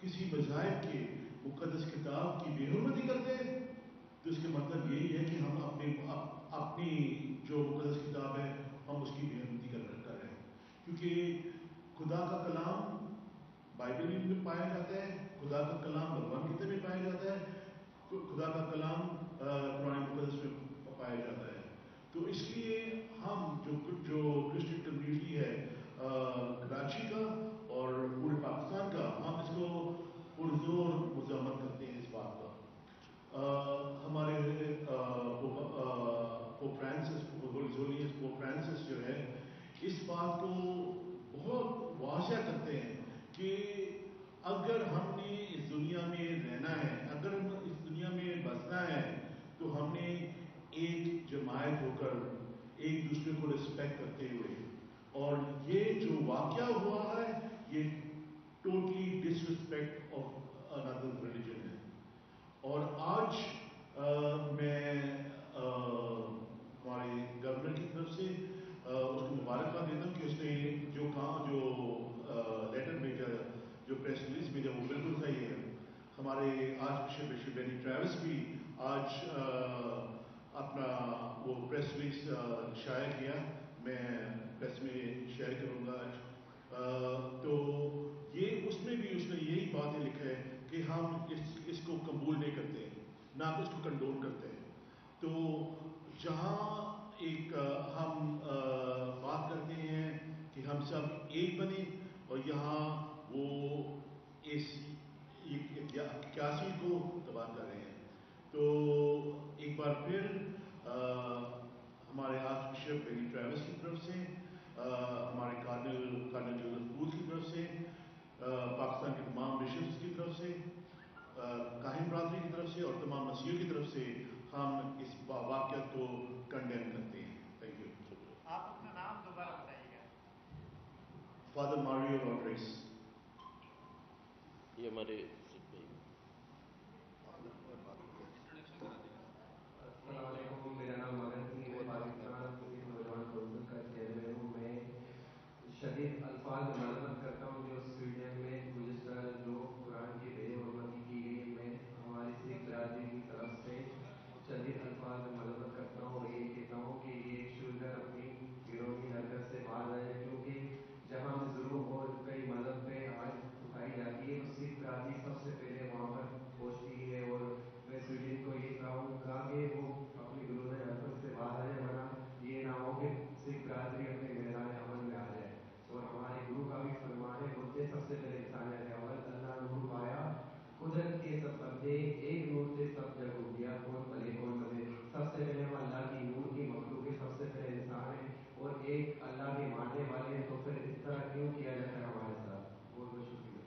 کسی مذاہب کے مقدس کتاب کی بے حرمتی کرتے ہیں تو اس کا مطلب یہی ہے کہ ہم اپنی جو مقدس کتاب ہے ہم اس کی بے حرمتی کر رہے ہیں، کیونکہ خدا کا کلام بائبل میں پایا جاتا ہے، خدا کا کلام بھگوان گیتا میں پایا جاتا ہے، خدا کا کلام قرآن مقدس میں پایا جاتا ہے. تو اس لیے ہم جو کرسچن کمیونٹی ہے کراچی کا اور پورے پاکستان کا، ہم اس کو پرزور مذمت کرتے ہیں اس بات کا. ہمارے پوپ فرانسس جو ہے اس بات کو بہت واضح کرتے ہیں کہ اگر ہم نے اس دنیا میں رہنا ہے، اگر ہم اس دنیا میں بسنا ہے، تو ہم نے ایک جماعت ہو کر ایک دوسرے کو رسپیکٹ کرتے ہوئے، اور یہ جو واقعہ ہوا ہے یہ totally disrespect of another religion ہے. اور آج میں ہمارے گورنر کی طرف سے اس کو مبارکباد دیتا ہوں کہ اس نے جو لیٹر بھیجا، جو پریس ریلیز بھیجا وہ بالکل صحیح ہے. ہمارے آج بشپ بینی ٹریوس بھی آج اپنا وہ پریس ریلیز شائع کیا، میں پریس میں شیئر کروں گا آج. تو یہ اس میں بھی اس نے یہی باتیں لکھا ہے کہ ہم اس کو قبول نہیں کرتے، نہ کہ اس کو کنڈول کرتے ہیں. تو جہاں ایک ہم بات کرتے ہیں کہ ہم سب ایک بنے، اور یہاں وہ اس 81 کو تباہ کر رہے ہیں. تو ایک بار پھر ہمارے آرچ بشپ بینی ٹریوس کی طرف سے، ہمارے کارڈنل جوزف بوتھ کی طرف سے، پاکستان کے تمام بشپس کی طرف سے، کاہن برادری کی طرف سے اور تمام مسیحیوں کی طرف سے ہم اس واقعہ کو کنڈیم کرتے ہیں. Thank you. آپ اپنا نام دوبارہ بتائیے گا. Father Mario Rodrigues. یہ ہمارے السلام علیکم، میرا نام مگر سنگھ ہے، پاکستان مسلم نوجوان کونسل کا چیئرمین ہوں. میں شدید الفاظ میں مذمت کرتا ہوں جو سویڈن میں گزشتہ جو قرآن کی بے حرمتی کی گئی. میں ہماری سکھ برادری کی طرف سے شدید الفاظ میں مذمت کرتا ہوں اور یہ کہتا ہوں کہ یہ شوگر اپنی گروہی حرکت سے باہر آئے، کیونکہ جہاں ظلم اور کئی مذہب پہ آج اٹھائی جاتی ہے تو سکھ برادری سب سے پہلے وہاں پر پہنچتی ہے. اور میں سویڈن کو یہ کہوں گا کہ وہ اپنی گروہی حرکت سے باہر آئے، ورنہ یہ نہ ہو کہ سکھ برادری اپنے میدان عمل میں آ جائے. اور ہمارے گرو کا بھی فرمان ہے، مجھے سب سے پہلے انسانیت ہے، اول اللہ نور پایا قدرت کے سب بندے، ایک نور سے سب جگ اٹھیا، کون پلے کون بنے. سب سے پہلے وہ اللہ کی نور کی مخلوق ہے، سب سے پہلے انسان ہے اور ایک اللہ کے ماننے والے ہیں. تو پھر اس طرح کیوں کیا جاتا ہے ہمارے ساتھ؟ بہت بہت شکریہ.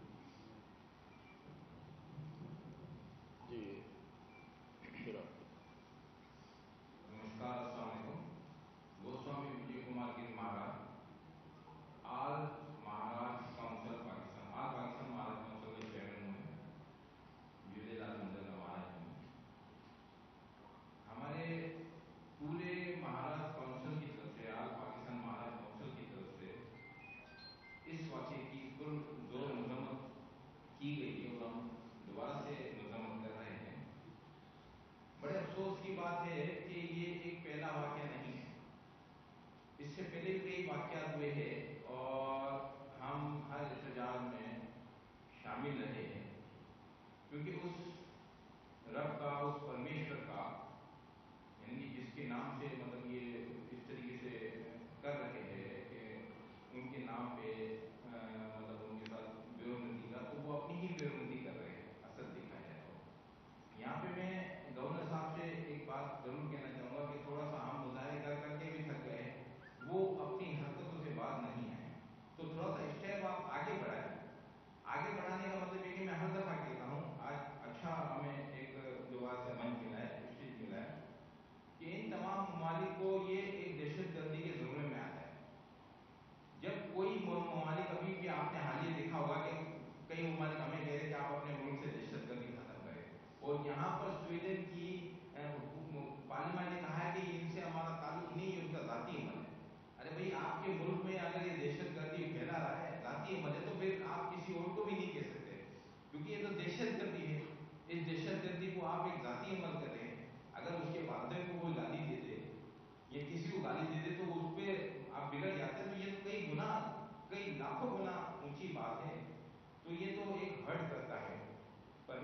جی نمسکار، السلام علیکم. گوسوامی وجے کمار گیری مہاراج، آل مہاراج کاؤنسل پاکستان، آل پاکستان مہاراج کاؤنسل کے چیئرمین ہوں، جھیلے لال مندر کا مہاراج ہوں. ہمارے پورے مہاراج کاؤنسل کی طرف سے، آل پاکستان مہاراج کاؤنسل کی طرف سے اس واقعے کی زور مذمت کی گئی ہے اور ہم دوبارہ سے مذمت کر رہے ہیں. بڑے افسوس کی بات ہے کہ یہ ایک پہلا واقعہ نہیں ہے، اس سے پہلے بھی کئی واقعات ہوئے ہیں اور ہم ہر احتجاج میں شامل رہے ہیں، کیونکہ اس رب کا، اس پرمیشور کا، یعنی جس کے نام سے مطلب یہ اس طریقے سے کر رہے ہیں کہ ان کے نام پہ مطلب ان کے ساتھ بےحرمتی کا، تو وہ اپنی ہی بےحرمتی کر رہے ہیں اصل دیکھا جائے تو. یہاں پہ میں گورنر صاحب سے ایک بات ضرور کہنا چاہوں گا کہ تھوڑا سا ہم مظاہرے کر کے بھی تھک گئے، وہ اپنی حرکتوں سے باز نہیں آئے، تو تھوڑا سا اسٹیپ آپ آگے بڑھائیں. آگے بڑھانے کا مطلب یہ کہ میں ہر دفعہ کہتا ہوں، آج اچھا ہمیں ایک دوبارہ سے منچ ملا ہے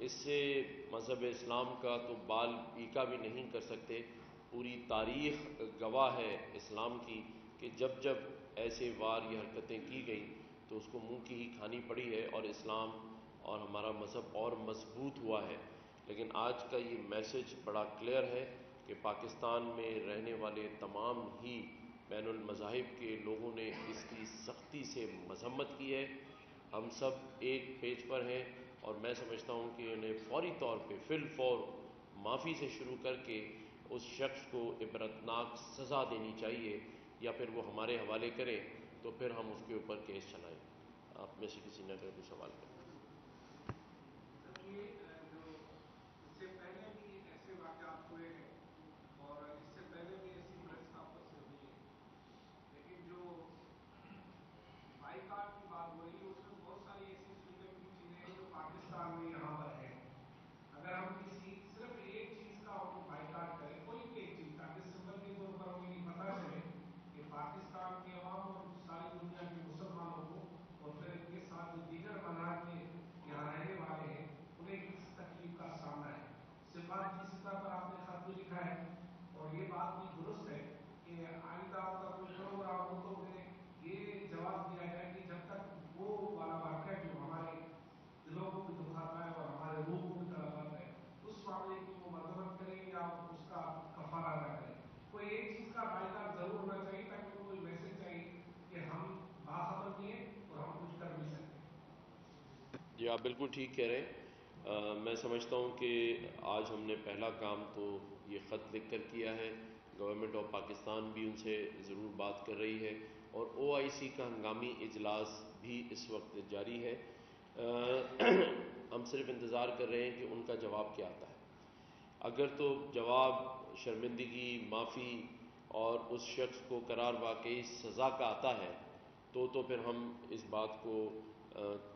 اس سے مذہب اسلام کا تو بال پیکا بھی نہیں کر سکتے. پوری تاریخ گواہ ہے اسلام کی کہ جب جب ایسے وار یا حرکتیں کی گئیں تو اس کو منہ کی ہی کھانی پڑی ہے اور اسلام اور ہمارا مذہب اور مضبوط ہوا ہے. لیکن آج کا یہ میسج بڑا کلیئر ہے کہ پاکستان میں رہنے والے تمام ہی بین المذاہب کے لوگوں نے اس کی سختی سے مذمت کی ہے. ہم سب ایک پیج پر ہیں اور میں سمجھتا ہوں کہ انہیں فوری طور پہ فی الفور معافی سے شروع کر کے اس شخص کو عبرتناک سزا دینی چاہیے یا پھر وہ ہمارے حوالے کریں تو پھر ہم اس کے اوپر کیس چلائیں. آپ میں سے کسی نے اگر کوئی سوال کریں. جو اس سے پہلے بھی ایسے واقعات ہوئے ہیں اور اس سے پہلے بھی ایسی پریس کانفرنس ہوئی ہے، لیکن جو بائی کاٹ کی بات ہو رہی ہے اس میں بہت ساری ایسی سننے کی چیزیں ہیں جو پاکستان میں یہاں پر ہیں. اگر ہم کسی صرف ایک چیز کا ہم بائی کاٹ کریں، کوئی بھی ایک چیز کا، جس سمبل کے طور پر ہمیں یہ پتہ چلے کہ پاکستان کے عوام اور ساری دنیا کے مسلمانوں کو اور پھر ان کے ساتھ جو دیگر مذاہب کے یہاں رہنے والے ہیں انہیں کس تکلیف کا سامنا ہے. صفات کی سطح پر آپ نے خط بھی لکھا ہے اور یہ بات بھی درست ہے کہ آئندہ آپ کا کوئی پروگرام ہو تو انہیں یہ جواب دیا جائے کہ جب تک وہ والا واقعہ جو ہمارے دلوں کو بھی دکھاتا ہے اور ہمارے روح کو بھی تڑپاتا ہے اس معاملے کی وہ مذمت کریں یا اس کا کفارہ ادا کریں. کوئی ایک چیز کا بائیکاٹ ضرور ہونا چاہیے تاکہ ان کو یہ میسج چاہیے کہ ہم باخبر بھی ہیں اور ہم کچھ کر بھی سکتے ہیں. جی آپ بالکل ٹھیک کہہ رہے ہیں. میں سمجھتا ہوں کہ آج ہم نے پہلا کام تو یہ خط لکھ کر کیا ہے. گورنمنٹ آف پاکستان بھی ان سے ضرور بات کر رہی ہے اور OIC کا ہنگامی اجلاس بھی اس وقت جاری ہے. ہم صرف انتظار کر رہے ہیں کہ ان کا جواب کیا آتا ہے. اگر تو جواب شرمندگی، معافی اور اس شخص کو قرار واقعی سزا کا آتا ہے تو پھر ہم اس بات کو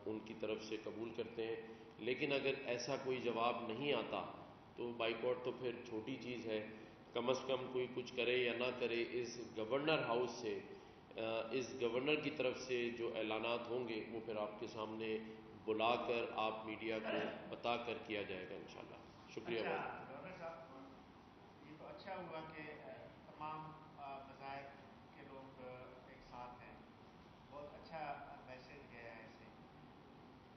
ان کی طرف سے قبول کرتے ہیں. لیکن اگر ایسا کوئی جواب نہیں آتا تو بائیکاٹ تو پھر چھوٹی چیز ہے. کم از کم کوئی کچھ کرے یا نہ کرے، اس گورنر ہاؤس سے، اس گورنر کی طرف سے جو اعلانات ہوں گے وہ پھر آپ کے سامنے بلا کر آپ میڈیا کو بتا کر کیا جائے گا انشاءاللہ. شکریہ اچھا بہت. گورنر صاحب، یہ تو اچھا ہوا کہ تمام مذاہب کے لوگ ایک ساتھ ہیں. بہت اچھا میسج گیا ہے اس سے.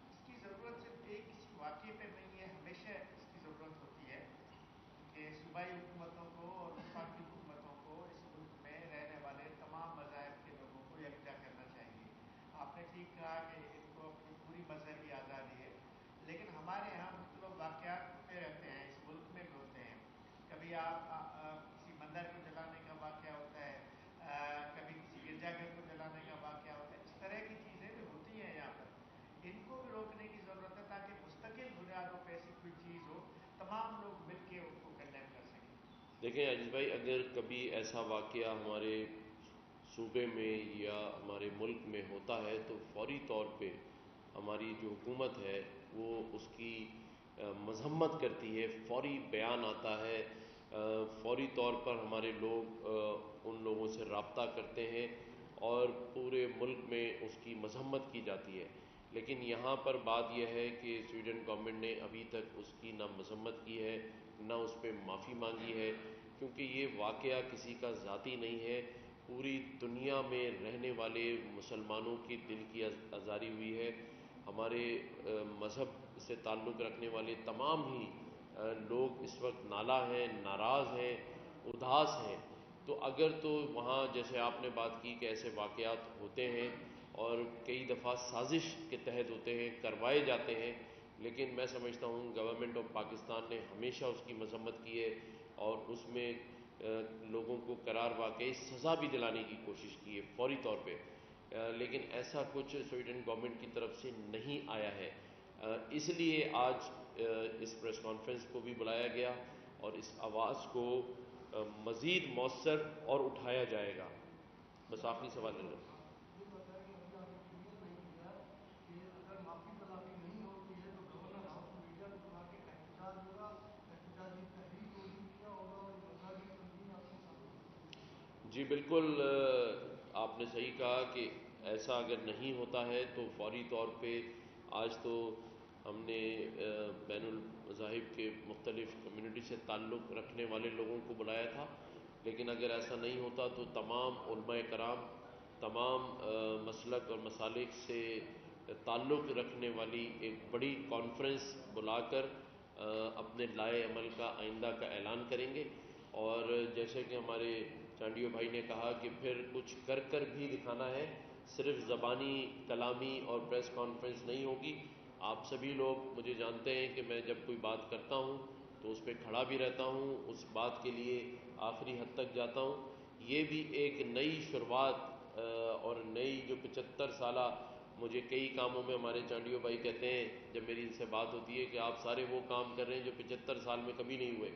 اس کی ضرورت صرف ایک کسی واقعے پہ نہیں ہے، ہمیشہ اس کی ضرورت ہوتی ہے کہ صوبائی حکومتوں کو اور وفاقی حکومتوں کو اس ملک میں رہنے والے تمام مذاہب کے لوگوں کو یکجا کرنا چاہیے. آپ نے ٹھیک کہا کہ ان کو اپنی پوری مذہبی آزادی ہے، لیکن ہمارے یہاں مختلف واقعات ہوتے رہتے ہیں، اس ملک میں بھی ہوتے ہیں. کبھی آپ کسی مندر کو جلانے کا واقعہ ہوتا ہے، کبھی کسی گرجا گھر کو جلانے کا واقعہ ہوتا ہے. اس طرح کی چیزیں بھی ہوتی ہیں یہاں پر. ان کو بھی روکنے کی ضرورت ہے تاکہ مستقل بنیادوں پہ ایسی کوئی چیز ہو تمام لوگ مل کے ان کو کنڈیم کر سکیں. دیکھیں عزیز بھائی، اگر کبھی ایسا واقعہ ہمارے صوبے میں یا ہمارے ملک میں ہوتا ہے تو فوری طور پہ ہماری جو حکومت ہے وہ اس کی مذمت کرتی ہے. فوری بیان آتا ہے، فوری طور پر ہمارے لوگ ان لوگوں سے رابطہ کرتے ہیں اور پورے ملک میں اس کی مذمت کی جاتی ہے. لیکن یہاں پر بات یہ ہے کہ سویڈن گورنمنٹ نے ابھی تک اس کی نہ مذمت کی ہے نہ اس پہ معافی مانگی ہے، کیونکہ یہ واقعہ کسی کا ذاتی نہیں ہے. پوری دنیا میں رہنے والے مسلمانوں کی دل کی آزاری ہوئی ہے. ہمارے مذہب سے تعلق رکھنے والے تمام ہی لوگ اس وقت نالہ ہیں، ناراض ہیں، اداس ہیں. تو اگر تو وہاں جیسے آپ نے بات کی کہ ایسے واقعات ہوتے ہیں اور کئی دفعہ سازش کے تحت ہوتے ہیں، کروائے جاتے ہیں، لیکن میں سمجھتا ہوں گورنمنٹ آف پاکستان نے ہمیشہ اس کی مذمت کی ہے اور اس میں لوگوں کو قرار واقعی سزا بھی دلانے کی کوشش کی ہے فوری طور پہ. لیکن ایسا کچھ سویڈن گورنمنٹ کی طرف سے نہیں آیا ہے. اس لیے آج اس پریس کانفرنس کو بھی بلایا گیا اور اس آواز کو مزید مؤثر اور اٹھایا جائے گا. بس آخری سوال لے لو. یہ بتایا کہ ابھی آپ نے کلیئر نہیں کیا کہ اگر معافی تلافی نہیں ہوتی ہے تو گورنر ہاؤس میڈیا کو بلا کے احتجاج ہوگا، احتجاجی تحریک لوڈنگ کیا ہوگا اور مذہبی تنظیم آپ کے سامنے. جی بالکل، آپ نے صحیح کہا کہ ایسا اگر نہیں ہوتا ہے تو فوری طور پہ آج تو ہم نے بین المذاہب کے مختلف کمیونٹی سے تعلق رکھنے والے لوگوں کو بلایا تھا، لیکن اگر ایسا نہیں ہوتا تو تمام علماء کرام، تمام مسلک اور مسالک سے تعلق رکھنے والی ایک بڑی کانفرنس بلا کر اپنے لائے عمل کا آئندہ کا اعلان کریں گے. اور جیسے کہ ہمارے چانڈیو بھائی نے کہا کہ پھر کچھ کر کر بھی دکھانا ہے، صرف زبانی کلامی اور پریس کانفرنس نہیں ہوگی. آپ سبھی لوگ مجھے جانتے ہیں کہ میں جب کوئی بات کرتا ہوں تو اس پہ کھڑا بھی رہتا ہوں، اس بات کے لیے آخری حد تک جاتا ہوں. یہ بھی ایک نئی شروعات اور نئی جو 75 سالہ، مجھے کئی کاموں میں ہمارے چانڈیو بھائی کہتے ہیں جب میری ان سے بات ہوتی ہے کہ آپ سارے وہ کام کر رہے ہیں جو 75 سال میں کبھی نہیں ہوئے.